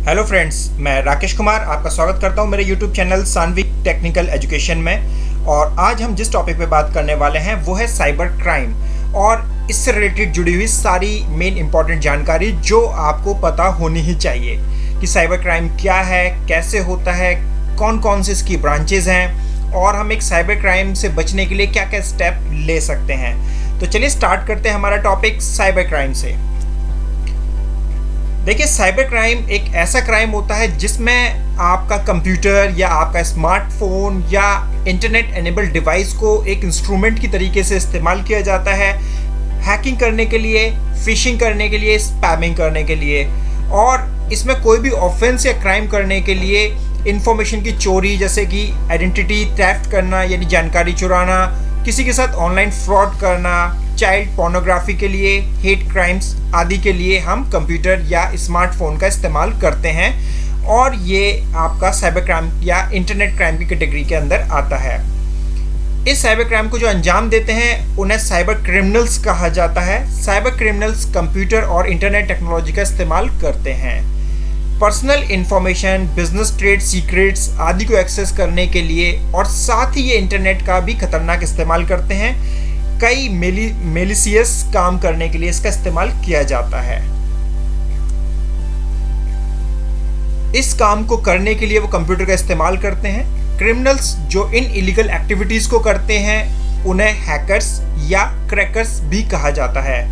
Hello friends, मैं राकेश कुमार आपका स्वागत करता हूं मेरे यूट्यूब चैनल सान्विक टेक्निकल एजुकेशन में। और आज हम जिस टॉपिक पे बात करने वाले हैं वो है साइबर क्राइम और इससे रिलेटेड जुड़ी हुई सारी मेन इंपॉर्टेंट जानकारी जो आपको पता होनी ही चाहिए कि साइबर क्राइम क्या है, कैसे होता है, कौन कौन से इसकी ब्रांचेज हैं और हम एक साइबर क्राइम से बचने के लिए क्या क्या स्टेप ले सकते हैं। तो चलिए स्टार्ट करते हैं हमारा टॉपिक साइबर क्राइम से। देखिए, साइबर क्राइम एक ऐसा क्राइम होता है जिसमें आपका कंप्यूटर या आपका स्मार्टफोन या इंटरनेट एनेबल्ड डिवाइस को एक इंस्ट्रूमेंट की तरीके से इस्तेमाल किया जाता है हैकिंग करने के लिए, फिशिंग करने के लिए, स्पैमिंग करने के लिए। और इसमें कोई भी ऑफेंस या क्राइम करने के लिए इंफॉर्मेशन की चोरी जैसे कि आइडेंटिटी थेफ्ट करना यानी जानकारी चुराना, किसी के साथ ऑनलाइन फ्रॉड करना, चाइल्ड पोर्नोग्राफी के लिए, हेट क्राइम्स आदि के लिए हम कंप्यूटर या स्मार्टफोन का इस्तेमाल करते हैं और ये आपका साइबर क्राइम या इंटरनेट क्राइम की कैटेगरी के अंदर आता है। इस साइबर क्राइम को जो अंजाम देते हैं उन्हें साइबर क्रिमिनल्स कहा जाता है। साइबर क्रिमिनल्स कंप्यूटर और इंटरनेट टेक्नोलॉजी का इस्तेमाल करते हैं personal information, business trade secrets आदि को एक्सेस करने के लिए और साथ ही ये इंटरनेट का भी खतरनाक इस्तेमाल करते हैं। कई मेलिशियस काम करने के लिए इसका इस्तेमाल किया जाता है। इस काम को करने के लिए वो कंप्यूटर का इस्तेमाल करते हैं। क्रिमिनल्स जो इन इलीगल एक्टिविटीज को करते हैं उन्हें हैकर्स या क्रैकर्स भी कहा जाता है।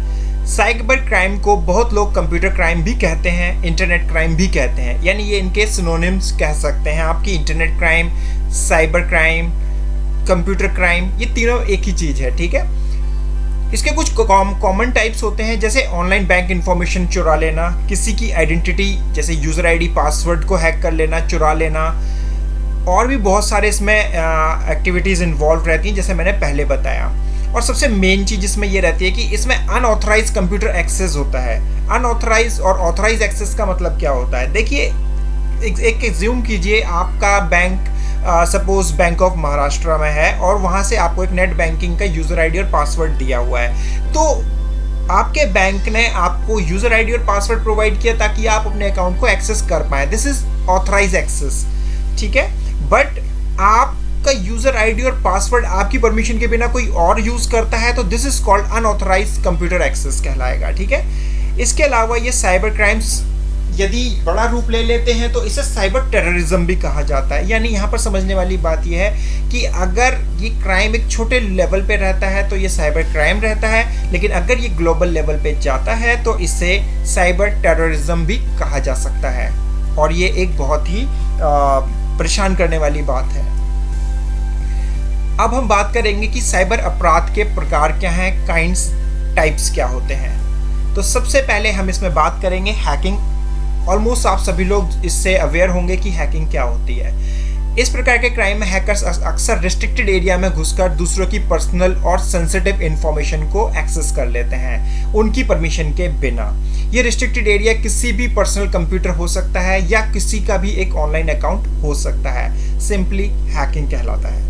साइबर क्राइम को बहुत लोग कंप्यूटर क्राइम भी कहते हैं, इंटरनेट क्राइम भी कहते हैं, यानी ये इनके सिनोनिम्स कह सकते हैं आपकी। Internet crime, cyber crime, computer crime, ये तीनों एक ही चीज़ है, ठीक है। इसके कुछ कॉमन टाइप्स होते हैं जैसे ऑनलाइन बैंक इंफॉर्मेशन चुरा लेना, किसी की आइडेंटिटी जैसे यूज़र आईडी, पासवर्ड को हैक कर लेना, चुरा लेना, और भी बहुत सारे इसमें एक्टिविटीज़ इन्वॉल्व रहती हैं जैसे मैंने पहले बताया। और सबसे मेन चीज़ इसमें ये रहती है कि इसमें अनऑथराइज कंप्यूटर एक्सेस होता है। अनऑथराइज और ऑथराइज एक्सेस का मतलब क्या होता है? देखिए, एक एज्यूम कीजिए आपका bank suppose bank of Maharashtra में है और वहाँ से आपको एक नेट बैंकिंग का यूज़र आईडी और पासवर्ड दिया हुआ है। तो आपके बैंक ने आपको यूज़र आईडी और पासवर्ड प्रोवाइड किया ताकि आप अपने अकाउंट को एक्सेस कर पाएँ। दिस इज ऑथराइज एक्सेस, ठीक है। बट आपका यूज़र आईडी और पासवर्ड आपकी परमिशन के बिना कोई और यूज़ करता है तो this is called unauthorise computer access कहलाएगा, ठीक है। इसके अलावा ये साइबर क्राइम्स यदि बड़ा रूप ले लेते हैं तो इसे साइबर टेररिज्म भी कहा जाता है। यानी यहाँ पर समझने वाली बात यह है कि अगर ये क्राइम एक छोटे लेवल पे रहता है तो ये साइबर क्राइम रहता है, लेकिन अगर ये ग्लोबल लेवल पे जाता है तो इसे साइबर टेररिज्म भी कहा जा सकता है। और ये एक बहुत ही परेशान करने वाली बात है। अब हम बात करेंगे कि साइबर अपराध के प्रकार क्या हैं, काइंड्स, टाइप्स क्या होते हैं। तो सबसे पहले हम इसमें बात करेंगे हैकिंग। ऑलमोस्ट आप सभी लोग इससे अवेयर होंगे कि हैकिंग क्या होती है। इस प्रकार के क्राइम में हैकर्स अक्सर रिस्ट्रिक्टेड एरिया में घुसकर दूसरों की पर्सनल और सेंसिटिव इंफॉर्मेशन को एक्सेस कर लेते हैं उनकी परमिशन के बिना। ये रिस्ट्रिक्टेड एरिया किसी भी पर्सनल कंप्यूटर हो सकता है या किसी का भी एक ऑनलाइन अकाउंट हो सकता है। सिंपली हैकिंग कहलाता है।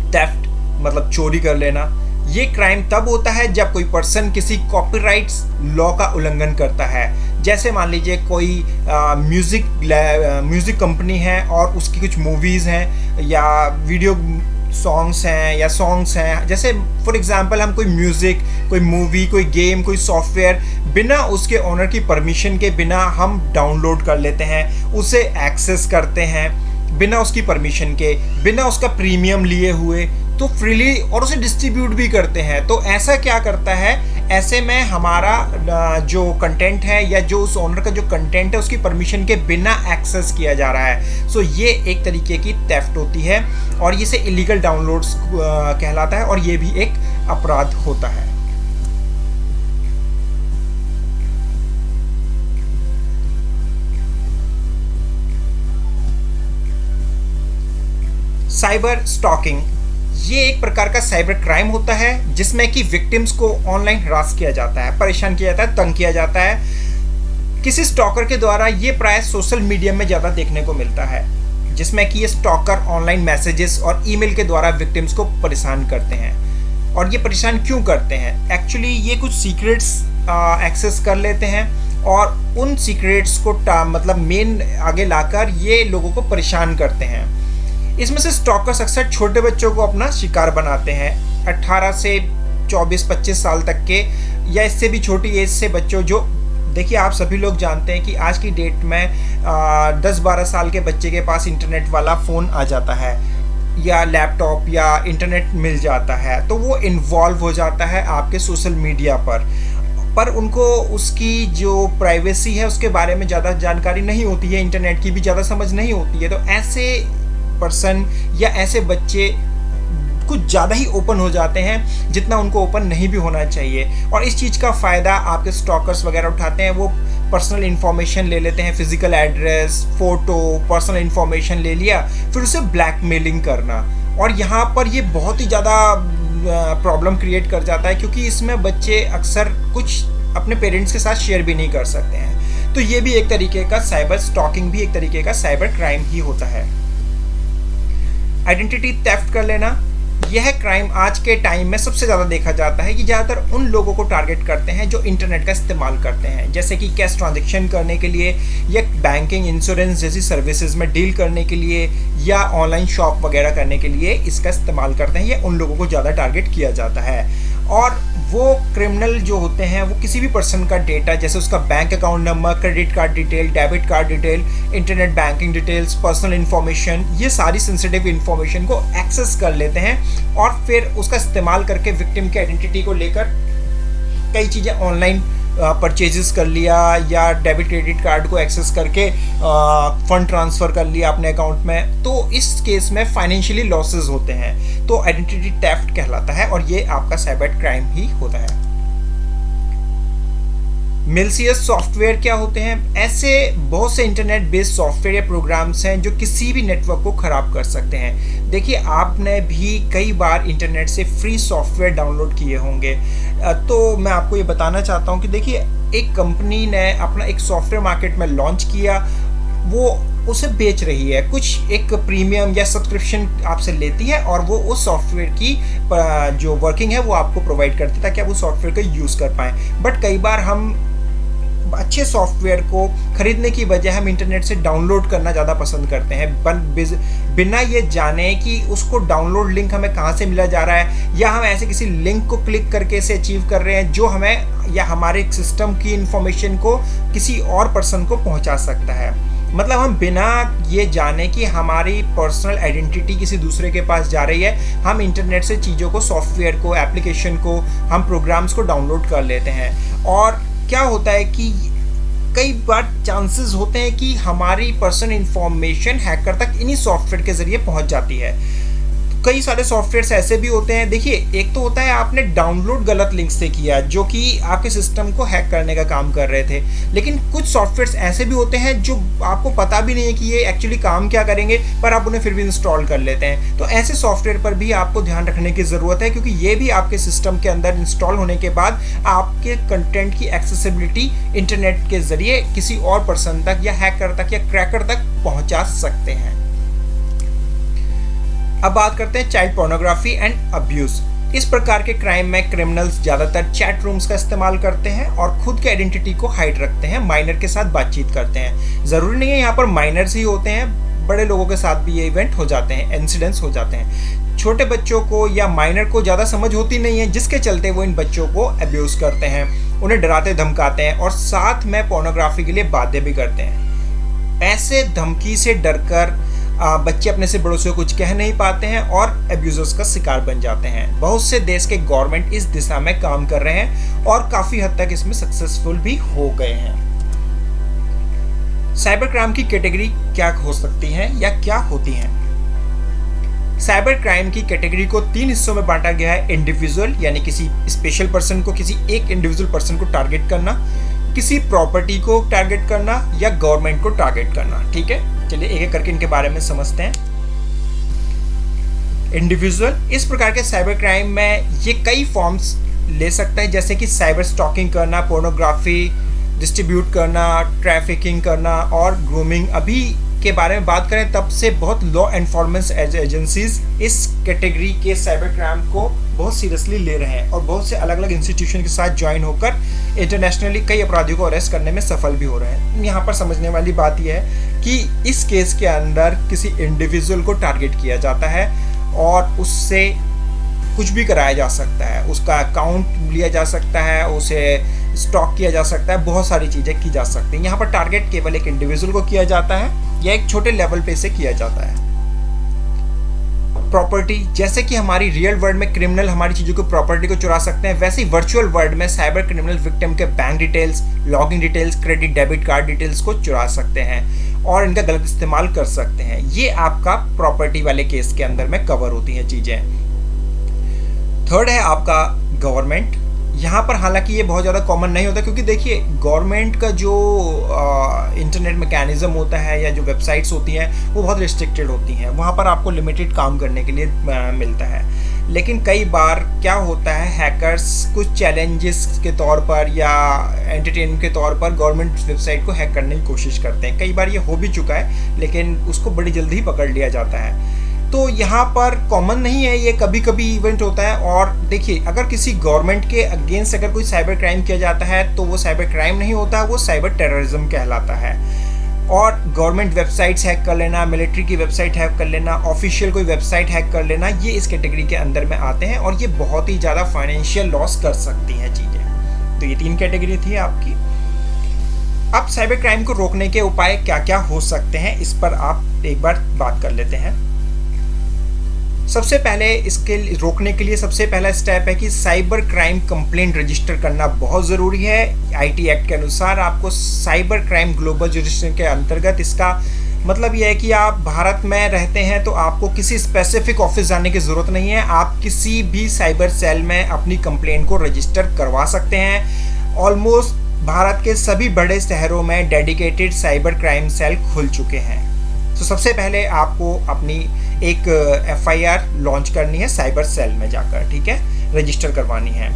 थेफ्ट मतलब चोरी कर लेना। ये क्राइम तब होता है जब कोई पर्सन किसी कॉपीराइट्स लॉ का उल्लंघन करता है। जैसे मान लीजिए कोई म्यूजिक कंपनी है और उसकी कुछ मूवीज़ हैं या वीडियो सॉन्ग्स हैं। जैसे फॉर एग्जांपल हम कोई म्यूज़िक, कोई मूवी, कोई गेम, कोई सॉफ्टवेयर बिना उसके ओनर की परमिशन के बिना हम डाउनलोड कर लेते हैं, उसे एक्सेस करते हैं बिना उसकी परमिशन के, बिना उसका प्रीमियम लिए हुए, तो फ्रीली, और उसे डिस्ट्रीब्यूट भी करते हैं। तो ऐसा क्या करता है, ऐसे में हमारा जो कंटेंट है या जो उस ओनर का जो कंटेंट है उसकी परमिशन के बिना एक्सेस किया जा रहा है। सो ये एक तरीके की थेफ्ट होती है और इसे इलीगल डाउनलोड्स कहलाता है और ये भी एक अपराध होता है। साइबर स्टॉकिंग ये एक प्रकार का साइबर क्राइम होता है जिसमें कि विक्टिम्स को ऑनलाइन हरास किया जाता है, परेशान किया जाता है, तंग किया जाता है किसी स्टॉकर के द्वारा। ये प्राय सोशल मीडिया में ज़्यादा देखने को मिलता है जिसमें कि ये स्टॉकर ऑनलाइन मैसेजेस और ईमेल के द्वारा विक्टिम्स को परेशान करते हैं। और ये परेशान क्यों करते हैं? एक्चुअली ये कुछ सीक्रेट्स एक्सेस कर लेते हैं और उन सीक्रेट्स को मतलब मेन आगे लाकर ये लोगों को परेशान करते हैं। इसमें से स्टॉकर्स अक्सर छोटे बच्चों को अपना शिकार बनाते हैं, 18 से 24-25 साल तक के या इससे भी छोटी एज से बच्चों। जो देखिए, आप सभी लोग जानते हैं कि आज की डेट में 10-12 साल के बच्चे के पास इंटरनेट वाला फ़ोन आ जाता है या लैपटॉप या इंटरनेट मिल जाता है, तो वो इन्वॉल्व हो जाता है आपके सोशल मीडिया पर उनको उसकी जो प्राइवेसी है उसके बारे में ज़्यादा जानकारी नहीं होती है, इंटरनेट की भी ज़्यादा समझ नहीं होती है। तो ऐसे पर्सन या ऐसे बच्चे कुछ ज़्यादा ही ओपन हो जाते हैं जितना उनको ओपन नहीं भी होना चाहिए, और इस चीज़ का फ़ायदा आपके स्टॉकर्स वगैरह उठाते हैं। वो पर्सनल इन्फॉर्मेशन ले लेते हैं, physical address, photo, personal information ले लिया, फिर उसे ब्लैकमेलिंग करना। और यहाँ पर ये बहुत ही ज़्यादा प्रॉब्लम क्रिएट कर जाता है, क्योंकि इसमें बच्चे अक्सर कुछ अपने पेरेंट्स के साथ शेयर भी नहीं कर सकते हैं। तो ये भी एक तरीके का साइबर स्टॉकिंग भी एक तरीके का साइबर क्राइम ही होता है। आइडेंटिटी थेफ्ट कर लेना, यह क्राइम आज के टाइम में सबसे ज़्यादा देखा जाता है कि ज़्यादातर उन लोगों को टारगेट करते हैं जो इंटरनेट का इस्तेमाल करते हैं, जैसे कि कैश ट्रांजैक्शन करने के लिए या बैंकिंग, इंश्योरेंस जैसी सर्विसेज में डील करने के लिए या ऑनलाइन शॉप वगैरह करने के लिए इसका इस्तेमाल करते हैं। ये उन लोगों को ज़्यादा टारगेट किया जाता है। और वो क्रिमिनल जो होते हैं वो किसी भी पर्सन का डेटा, जैसे उसका bank account number, credit card detail, debit card detail, internet banking details, personal information, ये सारी सेंसिटिव इन्फॉर्मेशन को एक्सेस कर लेते हैं और फिर उसका इस्तेमाल करके विक्टिम की आइडेंटिटी को लेकर कई चीज़ें ऑनलाइन परचेजेस कर लिया या डेबिट क्रेडिट कार्ड को एक्सेस करके फंड ट्रांसफ़र कर लिया अपने अकाउंट में। तो इस केस में फाइनेंशियली लॉसेस होते हैं, तो आइडेंटिटी थेफ्ट कहलाता है और ये आपका साइबर क्राइम ही होता है। मेलिशियस सॉफ्टवेयर क्या होते हैं? ऐसे बहुत से इंटरनेट बेस्ड सॉफ्टवेयर या प्रोग्राम्स हैं जो किसी भी नेटवर्क को ख़राब कर सकते हैं। देखिए, आपने भी कई बार इंटरनेट से फ्री सॉफ्टवेयर डाउनलोड किए होंगे, तो मैं आपको ये बताना चाहता हूँ कि देखिए, एक कंपनी ने अपना एक सॉफ्टवेयर मार्केट में लॉन्च किया, वो उसे बेच रही है, कुछ एक प्रीमियम या सब्सक्रिप्शन आपसे लेती है और वो उस सॉफ्टवेयर की जो वर्किंग है वो आपको प्रोवाइड करती है ताकि आप उस सॉफ्टवेयर को यूज़ कर पाएँ। बट कई बार हम अच्छे सॉफ्टवेयर को खरीदने की बजाय हम इंटरनेट से डाउनलोड करना ज़्यादा पसंद करते हैं, बिना ये जाने कि उसको डाउनलोड लिंक हमें कहाँ से मिला जा रहा है, या हम ऐसे किसी लिंक को क्लिक करके इसे अचीव कर रहे हैं जो हमें या हमारे सिस्टम की इंफॉर्मेशन को किसी और पर्सन को पहुँचा सकता है। मतलब हम बिना ये जाने कि हमारी पर्सनल आइडेंटिटी किसी दूसरे के पास जा रही है, हम इंटरनेट से चीज़ों को, सॉफ्टवेयर को, एप्लीकेशन को, हम प्रोग्राम्स को डाउनलोड कर लेते हैं। और क्या होता है कि कई बार चांसेस होते हैं कि हमारी पर्सनल इंफॉर्मेशन हैकर तक इन्हीं सॉफ्टवेयर के ज़रिए पहुंच जाती है। कई सारे सॉफ्टवेयर्स ऐसे भी होते हैं, देखिए, एक तो होता है आपने डाउनलोड गलत लिंक से किया जो कि आपके सिस्टम को हैक करने का काम कर रहे थे, लेकिन कुछ सॉफ्टवेयर्स ऐसे भी होते हैं जो आपको पता भी नहीं है कि ये एक्चुअली काम क्या करेंगे, पर आप उन्हें फिर भी इंस्टॉल कर लेते हैं। तो ऐसे सॉफ्टवेयर पर भी आपको ध्यान रखने की ज़रूरत है, क्योंकि ये भी आपके सिस्टम के अंदर इंस्टॉल होने के बाद आपके कंटेंट की एक्सेसिबिलिटी इंटरनेट के ज़रिए किसी और पर्सन तक या हैकर तक या क्रैकर तक पहुँचा सकते हैं। अब बात करते हैं चाइल्ड पोर्नोग्राफी एंड अब्यूज़। इस प्रकार के क्राइम में क्रिमिनल्स ज़्यादातर चैट रूम्स का इस्तेमाल करते हैं और खुद के आइडेंटिटी को हाइड रखते हैं, माइनर के साथ बातचीत करते हैं। ज़रूरी नहीं है यहाँ पर माइनर्स ही होते हैं, बड़े लोगों के साथ भी ये इवेंट हो जाते हैं, इंसिडेंट्स हो जाते हैं। छोटे बच्चों को या माइनर को ज़्यादा समझ होती नहीं है, जिसके चलते वो इन बच्चों को अब्यूज़ करते हैं, उन्हें डराते धमकाते हैं और साथ में पोर्नोग्राफी के लिए बाध्य भी करते हैं। ऐसे धमकी से डरकर बच्चे अपने से बड़ों से कुछ कह नहीं पाते हैं और एब्यूजर्स का शिकार बन जाते हैं। बहुत से देश के गवर्नमेंट इस दिशा में काम कर रहे हैं और काफ़ी हद तक इसमें सक्सेसफुल भी हो गए हैं। साइबर क्राइम की कैटेगरी क्या हो सकती हैं या क्या होती हैं? साइबर क्राइम की कैटेगरी को 3 हिस्सों में बांटा गया है। इंडिविजुअल यानी किसी स्पेशल पर्सन को, किसी एक इंडिविजुअल पर्सन को टारगेट करना, किसी प्रॉपर्टी को टारगेट करना या गवर्नमेंट को टारगेट करना। ठीक है, चलिए एक एक करके इनके बारे में समझते हैं। इंडिविजुअल, इस प्रकार के साइबर क्राइम में ये कई फॉर्म्स ले सकता है, जैसे कि साइबर स्टॉकिंग करना, पोर्नोग्राफी डिस्ट्रीब्यूट करना, ट्रैफिकिंग करना और ग्रूमिंग। अभी के बारे में बात करें तब से बहुत लॉ एनफोर्समेंट एजेंसीज इस कैटेगरी के साइबर क्राइम को बहुत सीरियसली ले रहे हैं और बहुत से अलग अलग इंस्टीट्यूशन के साथ ज्वाइन होकर इंटरनेशनली कई अपराधियों को अरेस्ट करने में सफल भी हो रहे हैं। यहाँ पर समझने वाली बात यह है कि इस केस के अंदर किसी इंडिविजुअल को टारगेट किया जाता है और उससे कुछ भी कराया जा सकता है, उसका अकाउंट लिया जा सकता है, उसे स्टॉक किया जा सकता है, बहुत सारी चीज़ें की जा सकती हैं। यहाँ पर टारगेट केवल एक इंडिविजुअल को किया जाता है या एक छोटे लेवल पे से किया जाता है। प्रॉपर्टी, जैसे कि हमारी रियल वर्ल्ड में क्रिमिनल हमारी चीज़ों को प्रॉपर्टी को चुरा सकते हैं, वैसे ही वर्चुअल वर्ल्ड में साइबर क्रिमिनल विक्टिम के bank details, login details, credit debit card details को चुरा सकते हैं और इनका गलत इस्तेमाल कर सकते हैं। ये आपका प्रॉपर्टी वाले केस के अंदर में कवर होती हैं चीज़ें। थर्ड है आपका गवर्नमेंट। यहाँ पर हालांकि ये बहुत ज़्यादा कॉमन नहीं होता, क्योंकि देखिए गवर्नमेंट का जो इंटरनेट मैकेनिज़्म होता है या जो वेबसाइट्स होती हैं वो बहुत रिस्ट्रिक्टेड होती हैं, वहाँ पर आपको लिमिटेड काम करने के लिए मिलता है। लेकिन कई बार क्या होता है, हैकर्स कुछ चैलेंजेस के तौर पर या एंटरटेनमेंट के तौर पर गवर्नमेंट वेबसाइट को हैक करने की कोशिश करते हैं। कई बार ये हो भी चुका है, लेकिन उसको बड़ी जल्दी ही पकड़ लिया जाता है। तो यहाँ पर कॉमन नहीं है, ये कभी कभी इवेंट होता है। और देखिए, अगर किसी गवर्नमेंट के अगेंस्ट अगर कोई साइबर क्राइम किया जाता है तो वो साइबर क्राइम नहीं होता, वो साइबर टेररिज्म कहलाता है। और गवर्नमेंट वेबसाइट्स हैक कर लेना, मिलिट्री की वेबसाइट हैक कर लेना, ऑफिशियल कोई वेबसाइट हैक कर लेना, ये इस कैटेगरी के अंदर में आते हैं और ये बहुत ही ज़्यादा फाइनेंशियल लॉस कर सकती हैं चीज़ें। तो ये 3 कैटेगरी थी आपकी। अब साइबर क्राइम को रोकने के उपाय क्या क्या हो सकते हैं, इस पर आप एक बार बात कर लेते हैं। सबसे पहले इसके रोकने के लिए सबसे पहला स्टेप है कि साइबर क्राइम कंप्लेंट रजिस्टर करना बहुत ज़रूरी है। आईटी एक्ट के अनुसार आपको साइबर क्राइम ग्लोबल जुरिस्डिक्शन के अंतर्गत, इसका मतलब यह है कि आप भारत में रहते हैं तो आपको किसी स्पेसिफिक ऑफिस जाने की ज़रूरत नहीं है, आप किसी भी साइबर सेल में अपनी कंप्लेंट को रजिस्टर करवा सकते हैं। ऑलमोस्ट भारत के सभी बड़े शहरों में डेडिकेटेड साइबर क्राइम सेल खुल चुके हैं। तो सबसे पहले आपको अपनी एक एफआईआर लॉन्च करनी है साइबर सेल में जाकर, ठीक है, रजिस्टर करवानी है।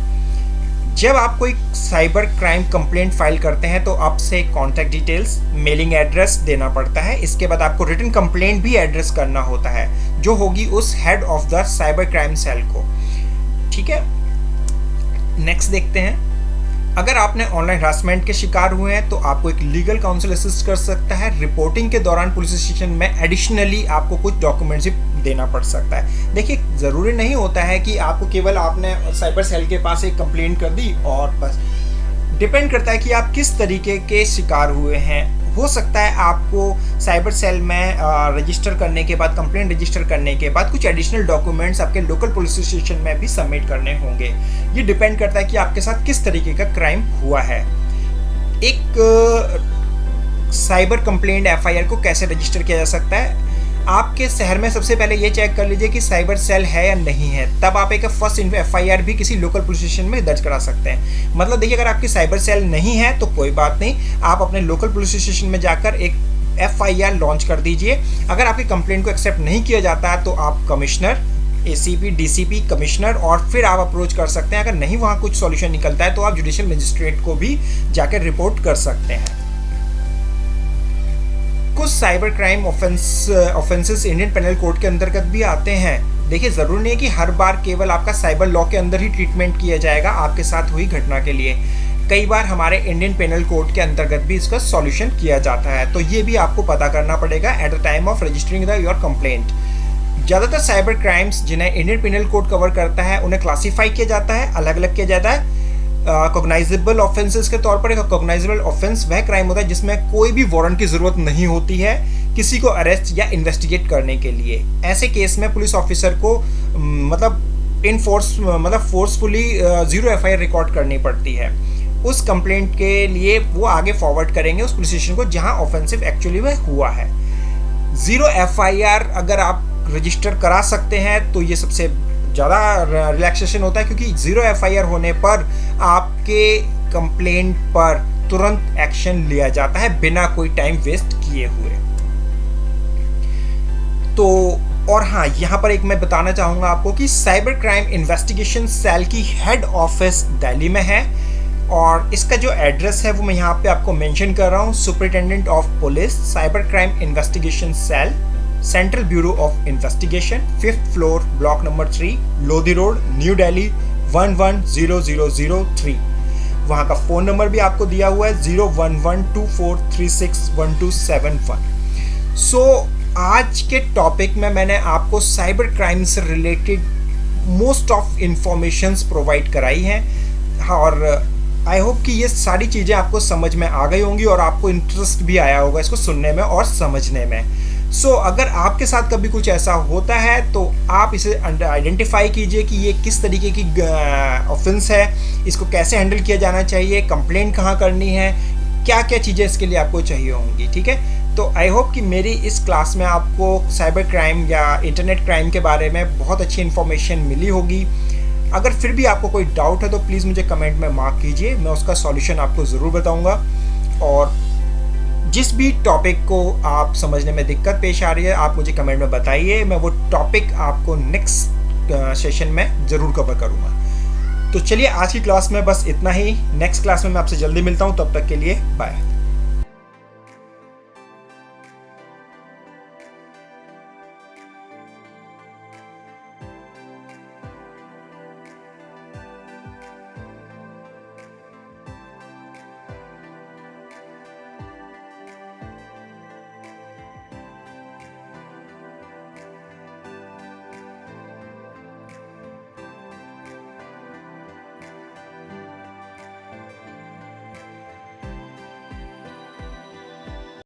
जब आप कोई साइबर क्राइम कंप्लेंट फाइल करते हैं तो आपसे कॉन्टैक्ट डिटेल्स, मेलिंग एड्रेस देना पड़ता है। इसके बाद आपको रिटन कंप्लेंट भी एड्रेस करना होता है, जो होगी उस head of the cyber crime cell को, ठीक है। नेक्स्ट देखते हैं, अगर आपने ऑनलाइन हरासमेंट के शिकार हुए हैं तो आपको एक लीगल काउंसिल असिस्ट कर सकता है। रिपोर्टिंग के दौरान पुलिस स्टेशन में एडिशनली आपको कुछ डॉक्यूमेंट्स भी देना पड़ सकता है। देखिए, ज़रूरी नहीं होता है कि आपको केवल आपने साइबर सेल के पास एक कंप्लेंट कर दी और बस। डिपेंड करता है कि आप किस तरीके के शिकार हुए हैं। हो सकता है आपको साइबर सेल में रजिस्टर करने के बाद, कंप्लेंट रजिस्टर करने के बाद कुछ एडिशनल डॉक्यूमेंट्स आपके लोकल पुलिस स्टेशन में भी सबमिट करने होंगे। ये डिपेंड करता है कि आपके साथ किस तरीके का क्राइम हुआ है। एक साइबर कंप्लेंट एफआईआर को कैसे रजिस्टर किया जा सकता है, आपके शहर में सबसे पहले ये चेक कर लीजिए कि साइबर सेल है या नहीं है, तब आप एक फर्स्ट एफआईआर भी किसी लोकल पुलिस स्टेशन में दर्ज करा सकते हैं। मतलब देखिए, अगर आपकी साइबर सेल नहीं है तो कोई बात नहीं, आप अपने लोकल पुलिस स्टेशन में जाकर एक एफआईआर लॉन्च कर दीजिए। अगर आपकी कंप्लेंट को एक्सेप्ट नहीं किया जाता है तो आप कमिश्नर, एसीपी, डीसीपी, कमिश्नर और फिर आप अप्रोच कर सकते हैं। अगर नहीं वहाँ कुछ सॉल्यूशन निकलता है तो आप जुडिशियल मजिस्ट्रेट को भी जाकर रिपोर्ट कर सकते हैं। कुछ cyber crime offences Indian penal code के अंतर्गत भी आते हैं। देखिए, ज़रूरी नहीं है कि हर बार केवल आपका साइबर लॉ के अंदर ही ट्रीटमेंट किया जाएगा आपके साथ हुई घटना के लिए। कई बार हमारे इंडियन पेनल कोड के अंतर्गत भी इसका सॉल्यूशन किया जाता है, तो ये भी आपको पता करना पड़ेगा at the time of registering the your complaint. ज़्यादातर साइबर क्राइम्स जिन्हें इंडियन पेनल कोड कवर करता है उन्हें क्लासीफाई किया जाता है, अलग अलग किया जाता है। कॉग्नाइजेबल ऑफेंसेस के तौर पर एक कॉग्नाइजेबल ऑफेंस वह क्राइम होता है जिसमें कोई भी वारंट की ज़रूरत नहीं होती है किसी को अरेस्ट या इन्वेस्टिगेट करने के लिए। ऐसे केस में पुलिस ऑफिसर को फोर्सफुली 0 एफआईआर रिकॉर्ड करनी पड़ती है। उस कंप्लेंट के लिए वो आगे फॉरवर्ड करेंगे उस पुलिस स्टेशन को जहां ऑफेंसिव एक्चुअली में हुआ है। 0 एफआईआर अगर आप रजिस्टर करा सकते हैं तो ये सबसे ज़्यादा रिलैक्सेशन होता है, क्योंकि 0 एफआईआर होने पर आपके कंप्लेंट पर तुरंत एक्शन लिया जाता है बिना कोई टाइम वेस्ट किए हुए। तो और हाँ, यहाँ पर एक मैं बताना चाहूँगा आपको कि साइबर क्राइम इन्वेस्टिगेशन सेल की हेड ऑफिस दिल्ली में है और इसका जो एड्रेस है वो मैं यहाँ पे आपको मेंशन कर रहा हूँ। Superintendent of police cyber crime investigation cell, central bureau of investigation, 5th floor, block number 3, Lodhi road, new Delhi 110003। वहाँ का फ़ोन नंबर भी आपको दिया हुआ है 01124361271। सो आज के टॉपिक में मैंने आपको साइबर क्राइम से related most of informations provide कराई हैं और आई होप कि ये सारी चीज़ें आपको समझ में आ गई होंगी और आपको इंटरेस्ट भी आया होगा इसको सुनने में और समझने में। सो अगर आपके साथ कभी कुछ ऐसा होता है तो आप इसे आइडेंटिफाई कीजिए कि ये किस तरीके की ऑफेंस है, इसको कैसे हैंडल किया जाना चाहिए, कंप्लेंट कहाँ करनी है, क्या क्या चीज़ें इसके लिए आपको चाहिए होंगी। ठीक है, तो आई होप कि मेरी इस क्लास में आपको साइबर क्राइम या इंटरनेट क्राइम के बारे में बहुत अच्छी इन्फॉर्मेशन मिली होगी। अगर फिर भी आपको कोई डाउट है तो प्लीज़ मुझे कमेंट में मार्क कीजिए, मैं उसका सॉल्यूशन आपको ज़रूर बताऊंगा। और जिस भी टॉपिक को आप समझने में दिक्कत पेश आ रही है आप मुझे कमेंट में बताइए, मैं वो टॉपिक आपको नेक्स्ट सेशन में ज़रूर कवर करूँगा। तो चलिए आज की क्लास में बस इतना ही, नेक्स्ट क्लास में मैं आपसे जल्दी मिलता हूँ, तब तक के लिए बाय।